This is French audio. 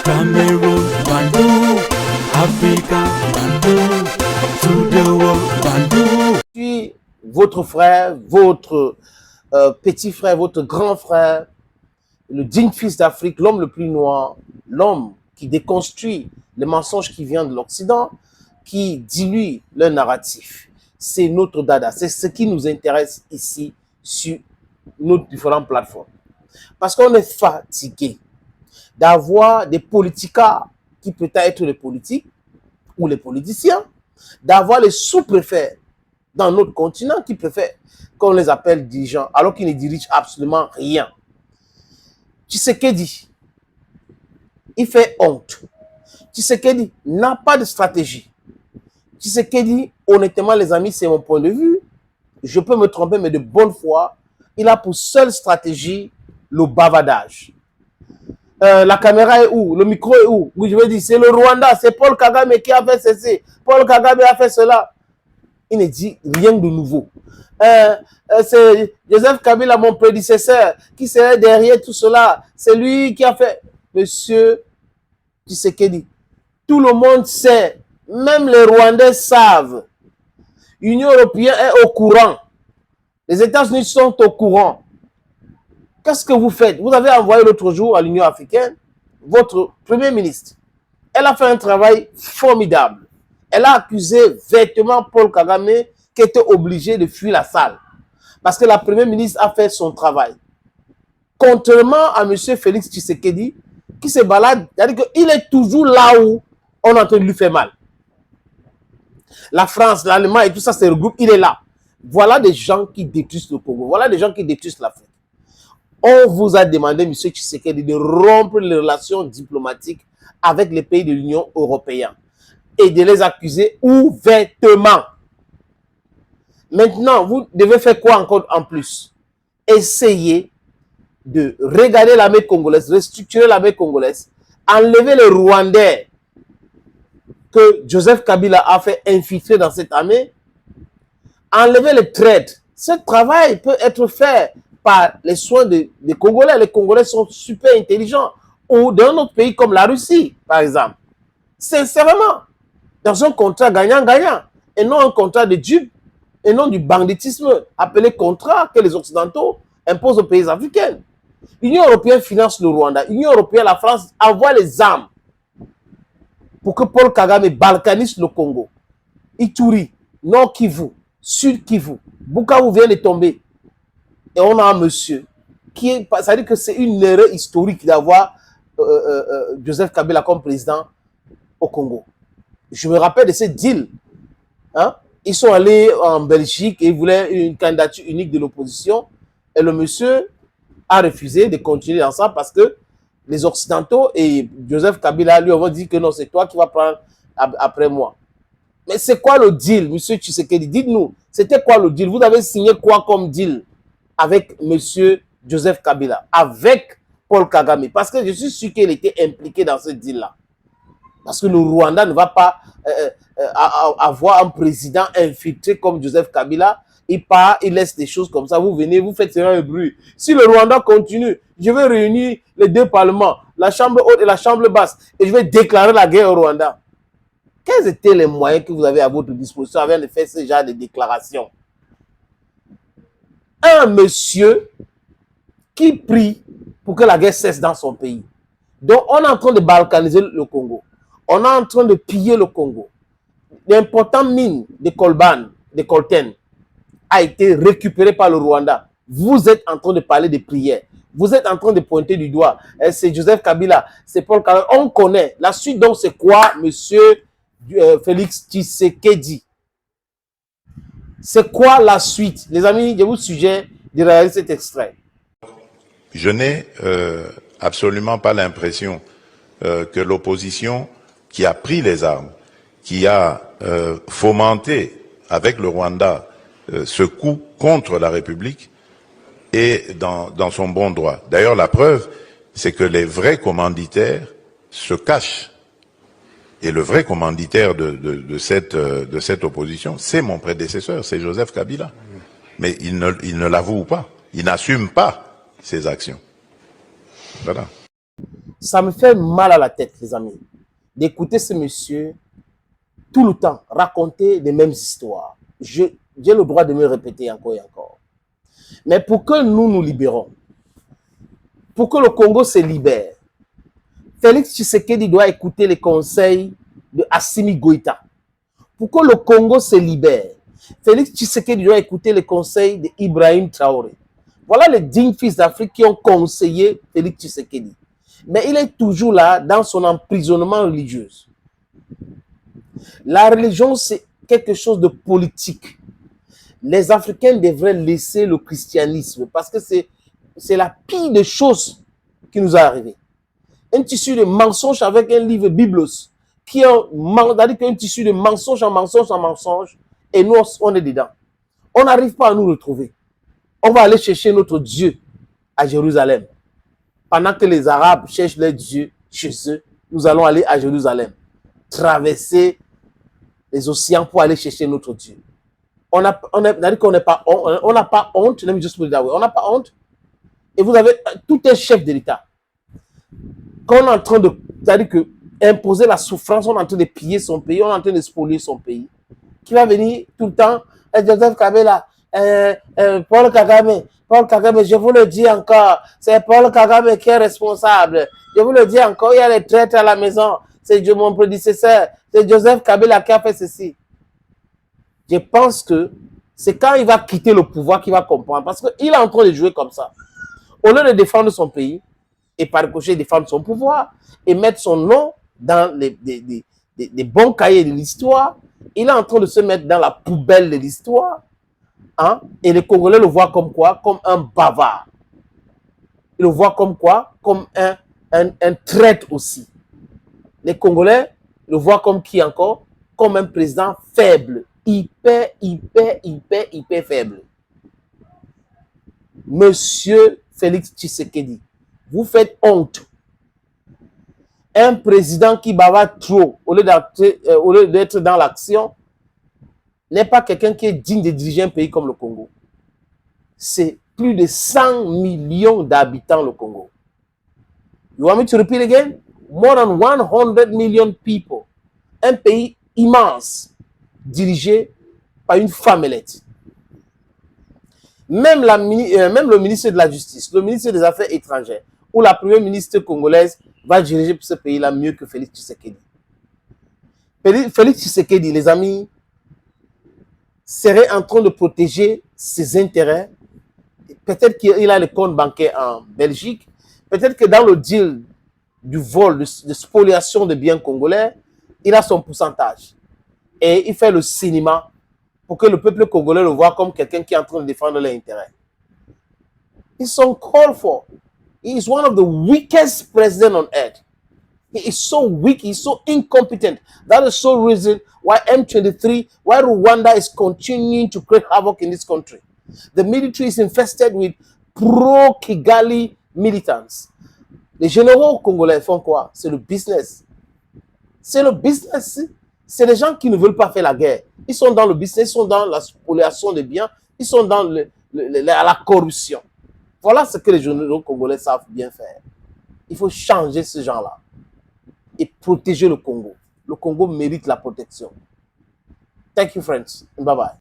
Cameroon, Bandung, Africa, Bandung, to the world, Bandung. Je suis votre frère, votre petit frère, votre grand frère, le digne fils d'Afrique, l'homme le plus noir, l'homme qui déconstruit les mensonges qui viennent de l'Occident, qui dilue le narratif. C'est notre dada, c'est ce qui nous intéresse ici sur nos différentes plateformes. Parce qu'on est fatigué d'avoir des politicas qui peut être les politiques ou les politiciens, d'avoir les sous-préfets dans notre continent qui préfèrent qu'on les appelle dirigeants alors qu'ils ne dirigent absolument rien. Tshisekedi, il fait honte. Tshisekedi n'a pas de stratégie. Tshisekedi, honnêtement les amis, c'est mon point de vue. Je peux me tromper, mais de bonne foi, il a pour seule stratégie le bavardage. La caméra est où? Le micro est où? Oui, je veux dire, c'est le Rwanda, c'est Paul Kagame qui a fait ceci. Paul Kagame a fait cela. Il ne dit rien de nouveau. C'est Joseph Kabila, mon prédécesseur, qui serait derrière tout cela. C'est lui qui a fait. Monsieur Tshisekedi, tout le monde sait, même les Rwandais savent. L'Union européenne est au courant. Les États-Unis sont au courant. Qu'est-ce que vous faites? Vous avez envoyé l'autre jour à l'Union africaine votre premier ministre. Elle a fait un travail formidable. Elle a accusé vertement Paul Kagame qui était obligé de fuir la salle. Parce que la première ministre a fait son travail. Contrairement à M. Félix Tshisekedi, qui se balade, c'est-à-dire qu'il est toujours là où on est en train de lui faire mal. La France, l'Allemagne et tout ça se regroupe, il est là. Voilà des gens qui détruisent le Congo. Voilà des gens qui détruisent l'Afrique. On vous a demandé, M. Tshisekedi, de rompre les relations diplomatiques avec les pays de l'Union européenne et de les accuser ouvertement. Maintenant, vous devez faire quoi encore en plus? Essayez de regarder l'armée congolaise, restructurer l'armée congolaise, enlever les Rwandais que Joseph Kabila a fait infiltrer dans cette armée, enlever les traites. Ce travail peut être fait par les soins des Congolais. Les Congolais sont super intelligents. Ou dans un autre pays comme la Russie, par exemple. Sincèrement, dans un contrat gagnant-gagnant, et non un contrat de dupe, et non du banditisme appelé contrat que les Occidentaux imposent aux pays africains. L'Union européenne finance le Rwanda. L'Union européenne, la France, envoie les armes pour que Paul Kagame balkanise le Congo. Ituri, Nord Kivu, Sud Kivu, Bukavu vient de tomber. Et on a un monsieur qui est, ça veut dire que c'est une erreur historique d'avoir Joseph Kabila comme président au Congo. Je me rappelle de ce deal. Hein? Ils sont allés en Belgique et ils voulaient une candidature unique de l'opposition. Et le monsieur a refusé de continuer dans ça parce que les Occidentaux et Joseph Kabila lui ont dit que non, c'est toi qui vas prendre après moi. Mais c'est quoi le deal, monsieur Tshisekedi? Dites-nous, c'était quoi le deal? Vous avez signé quoi comme deal avec monsieur Joseph Kabila, avec Paul Kagame? Parce que je suis sûr qu'il était impliqué dans ce deal-là. Parce que le Rwanda ne va pas avoir un président infiltré comme Joseph Kabila. Il part, il laisse des choses comme ça. Vous venez, vous faites un bruit. Si le Rwanda continue, je vais réunir les deux parlements, la chambre haute et la chambre basse, et je vais déclarer la guerre au Rwanda. Quels étaient les moyens que vous avez à votre disposition avant de faire ce genre de déclaration? Un monsieur qui prie pour que la guerre cesse dans son pays. Donc, on est en train de balkaniser le Congo. On est en train de piller le Congo. L'important mine de Colban, de Colten, a été récupéré par le Rwanda. Vous êtes en train de parler de prières. Vous êtes en train de pointer du doigt. C'est Joseph Kabila, c'est Paul Kagame. On connaît. La suite, donc, c'est quoi, monsieur Félix Tshisekedi? C'est quoi la suite? Les amis, je vous suggère de regarder cet extrait. Je n'ai absolument pas l'impression que l'opposition qui a pris les armes, qui a fomenté avec le Rwanda ce coup contre la République est dans son bon droit. D'ailleurs, la preuve, c'est que les vrais commanditaires se cachent. Et le vrai commanditaire de cette opposition, c'est mon prédécesseur, c'est Joseph Kabila. Mais il ne l'avoue pas, il n'assume pas ses actions. Voilà. Ça me fait mal à la tête, les amis, d'écouter ce monsieur tout le temps raconter les mêmes histoires. J'ai le droit de me répéter encore et encore. Mais pour que nous libérons, pour que le Congo se libère, Félix Tshisekedi doit écouter les conseils de Assimi Goïta. Pour que le Congo se libère, Félix Tshisekedi doit écouter les conseils d'Ibrahim Traoré. Voilà les dignes fils d'Afrique qui ont conseillé Félix Tshisekedi. Mais il est toujours là dans son emprisonnement religieux. La religion, c'est quelque chose de politique. Les Africains devraient laisser le christianisme parce que c'est la pire des choses qui nous est arrivée. Un tissu de mensonges avec un livre Biblos, qui c'est-à-dire qu'un tissu de mensonge en mensonge en mensonge, et nous, on est dedans. On n'arrive pas à nous retrouver. On va aller chercher notre Dieu à Jérusalem. Pendant que les Arabes cherchent leur Dieu chez eux, nous allons aller à Jérusalem, traverser les océans pour aller chercher notre Dieu. On n'a pas honte, let me just put it that way. On n'a pas honte. Et vous avez tout un chef de l'État. Quand on est en train de, c'est-à-dire que imposer la souffrance, on est en train de piller son pays, on est en train de spolier son pays. Qui va venir tout le temps, Joseph Kabila, Paul Kagame, je vous le dis encore, c'est Paul Kagame qui est responsable. Je vous le dis encore, il y a les traîtres à la maison. C'est mon prédécesseur, c'est Joseph Kabila qui a fait ceci. Je pense que c'est quand il va quitter le pouvoir qu'il va comprendre. Parce qu'il est en train de jouer comme ça. Au lieu de défendre son pays, et par ricochet défendre son pouvoir, et mettre son nom dans les bons cahiers de l'histoire, il est en train de se mettre dans la poubelle de l'histoire. Hein? Et les Congolais le voient comme quoi? Comme un bavard. Ils le voient comme quoi? Comme un traître aussi. Les Congolais le voient comme qui encore? Comme un président faible. Hyper faible. Monsieur Félix Tshisekedi, vous faites honte. Un président qui bavard trop, au lieu d'être dans l'action, n'est pas quelqu'un qui est digne de diriger un pays comme le Congo. C'est plus de 100 millions d'habitants, le Congo. You want me to repeat again? More than 100 million people. Un pays immense, dirigé par une femmelette. Même le ministre de la Justice, le ministre des Affaires étrangères, ou la première ministre congolaise va diriger ce pays-là mieux que Félix Tshisekedi. Félix Tshisekedi, les amis, serait en train de protéger ses intérêts. Peut-être qu'il a le compte bancaire en Belgique. Peut-être que dans le deal du vol, de spoliation de biens congolais, il a son pourcentage. Et il fait le cinéma pour que le peuple congolais le voit comme quelqu'un qui est en train de défendre leurs intérêts. Ils sont called for. He is one of the weakest presidents on earth. He is so weak, he is so incompetent. That is the reason why M23, why Rwanda is continuing to create havoc in this country. The military is infested with pro-Kigali militants. Les généraux congolais font quoi? C'est le business. C'est le business. C'est les gens qui ne veulent pas faire la guerre. Ils sont dans le business, ils sont dans la spoliation des biens, ils sont dans la corruption. Voilà ce que les généraux congolais savent bien faire. Il faut changer ces gens-là et protéger le Congo. Le Congo mérite la protection. Thank you, friends. Bye-bye.